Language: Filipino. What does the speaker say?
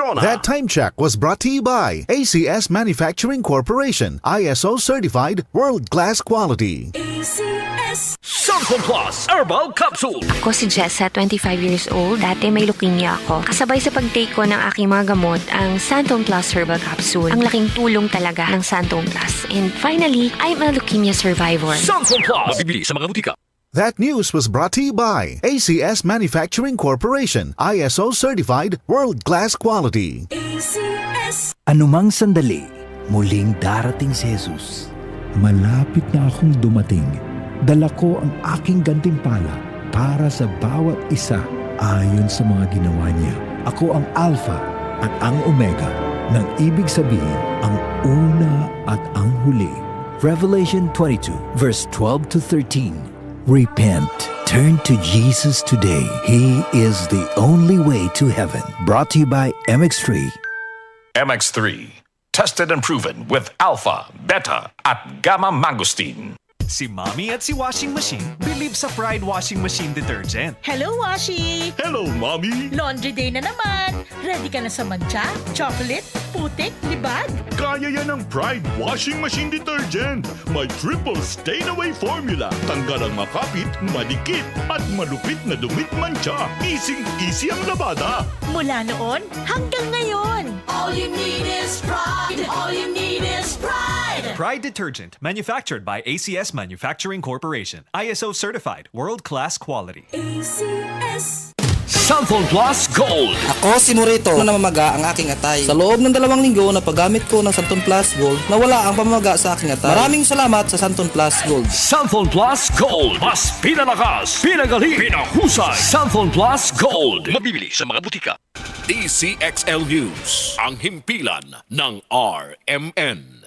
Girona. That time check was brought to you by ACS Manufacturing Corporation, ISO certified, world-class quality. ACS. Samson Plus Herbal Capsule. Ako si Jessa, 25 years old. Dati may leukemia ako. Kasabay sa pag-take ko ng aking mga gamot, ang Santon Plus Herbal Capsule. Ang laking tulong talaga ng Santon Plus. And finally, I'm a leukemia survivor. Samson Plus. Mabibili sa mga butika. That news was brought to you by ACS Manufacturing Corporation, ISO certified, world-class quality. ACS. Anumang sandali, muling darating si Jesus. Malapit na akong dumating. Dala ko ang aking gantimpala para sa bawat isa ayon sa mga ginawa niya. Ako ang Alpha at ang Omega, nang ibig sabihin ang una at ang huli. Revelation 22, verse 12 to 13. Repent. Turn to Jesus today. He is the only way to heaven. Brought to you by MX3. MX3. Tested and proven with alpha, beta, at gamma mangosteen. Si Mommy at si Washing Machine believe sa Pride Washing Machine Detergent. Hello, Washi! Hello, Mommy. Laundry day na naman. Ready ka na sa mancha, chocolate, putik, libag? Kaya yan ang Pride Washing Machine Detergent. May triple stain-away formula. Tanggal ang makapit, madikit, at malupit na dumit mancha. Easy ang labada. Mula noon hanggang ngayon. All you need is pride. All you need is pride. Pride Detergent, manufactured by ACS Manufacturing Corporation. ISO certified, world-class quality. ACS. Samson Plus Gold. Ako si Morito na namamaga ang aking atay. Sa loob ng 2 linggo na paggamit ko ng Santon Plus Gold, nawala ang pamamaga sa aking atay. Maraming salamat sa Santon Plus Gold. Samson Plus Gold. Mas pinalakas, pinagaling, pinahusay. Samson Plus Gold. Mabibili sa mga butika. DCXL News. Ang himpilan ng RMN.